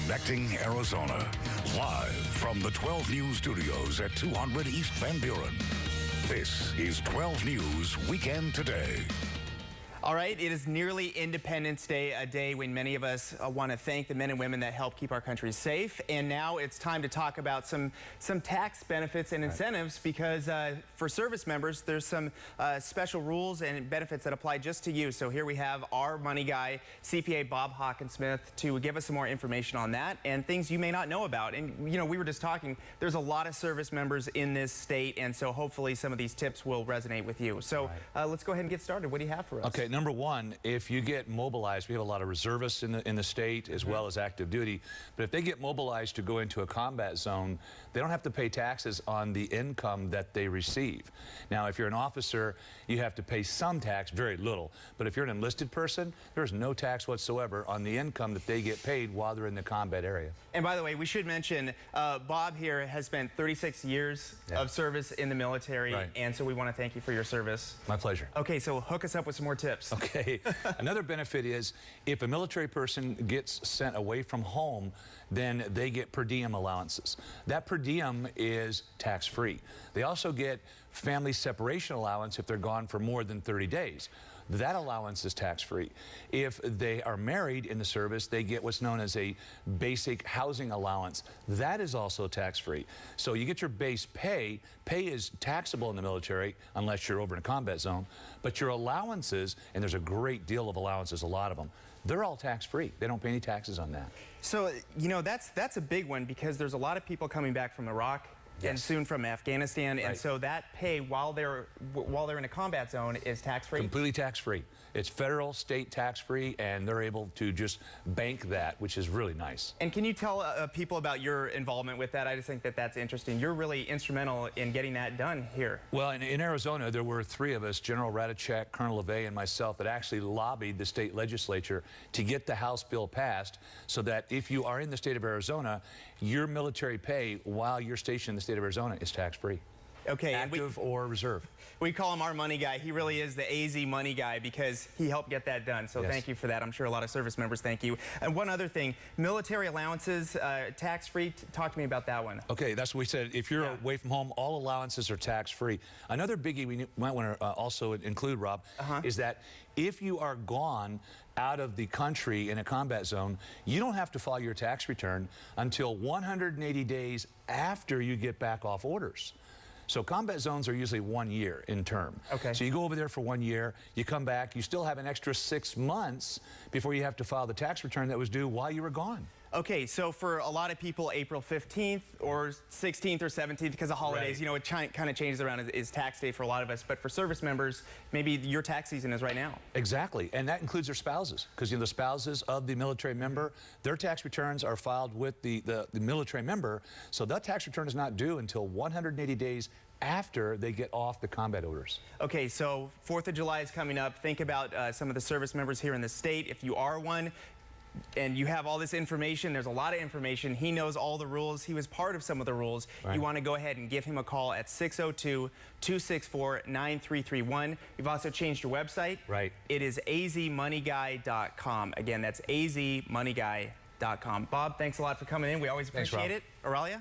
Connecting Arizona. Live from the 12 News studios at 200 East Van Buren. This is 12 News Weekend Today. All right, it is nearly Independence Day, a day when many of us want to thank the men and women that help keep our country safe. And now it's time to talk about some tax benefits and incentives because for service members, there's some special rules and benefits that apply just to you. So here we have our money guy, CPA Bob Hockensmith, to give us some more information on that and things you may not know about. And, you know, we were just talking, there's a lot of service members in this state, and so hopefully some of these tips will resonate with you. So let's go ahead and get started. What do you have for us? Okay. Number one, if you get mobilized, we have a lot of reservists in the state as well as active duty, but if they get mobilized to go into a combat zone, they don't have to pay taxes on the income that they receive. Now, if you're an officer, you have to pay some tax, very little, but if you're an enlisted person, there's no tax whatsoever on the income that they get paid while they're in the combat area. And by the way, we should mention, Bob here has spent 36 years of service in the military, and so we want to thank you for your service. My pleasure. Okay, so hook us up with some more tips. Okay. Another benefit is if a military person gets sent away from home, then they get per diem allowances. That per diem is tax-free. They also get family separation allowance if they're gone for more than 30 days. That allowance is tax-free. If they are married in the service, they get what's known as a basic housing allowance. That is also tax-free. So you get your base pay. Pay is taxable in the military unless you're over in a combat zone. But your allowances, and there's a great deal of allowances, a lot of them, they're all tax-free. They don't pay any taxes on that. So, you know, that's a big one because there's a lot of people coming back from Iraq and soon from Afghanistan, and so that pay while they're in a combat zone is tax-free? Completely tax-free. It's federal, state tax-free, and they're able to just bank that, which is really nice. And can you tell people about your involvement with that? I just think that that's interesting. You're really instrumental in getting that done here. Well, in Arizona, there were three of us, General Radicek, Colonel LeVay, and myself, that actually lobbied the state legislature to get the House bill passed so that if you are in the state of Arizona, your military pay while you're stationed in the state of Arizona is tax-free. Okay, active or reserve. We call him our money guy. He really is the AZ money guy because he helped get that done. So thank you for that. I'm sure a lot of service members thank you. And one other thing, military allowances, tax-free. Talk to me about that one. Okay, that's what we said. If you're away from home, all allowances are tax-free. Another biggie we might want to also include, Rob, is that if you are gone out of the country in a combat zone, you don't have to file your tax return until 180 days after you get back off orders. So combat zones are usually 1 year in term. Okay. So you go over there for 1 year, you come back, you still have an extra 6 months before you have to file the tax return that was due while you were gone. Okay, so for a lot of people, April 15th or 16th or 17th, because of holidays, you know, it kind of changes around, is tax day for a lot of us. But for service members, maybe your tax season is right now. Exactly, and that includes their spouses, because you know, the spouses of the military member, their tax returns are filed with the military member, so that tax return is not due until 180 days after they get off the combat orders. Okay, so 4th of July is coming up. Think about some of the service members here in the state. If you are one, and you have all this information, there's a lot of information. He knows all the rules. He was part of some of the rules. You want to go ahead and give him a call at 602-264-9331. You've also changed your website. It is azmoneyguy.com. Again, that's azmoneyguy.com. Bob, thanks a lot for coming in. We always appreciate it. Auralia?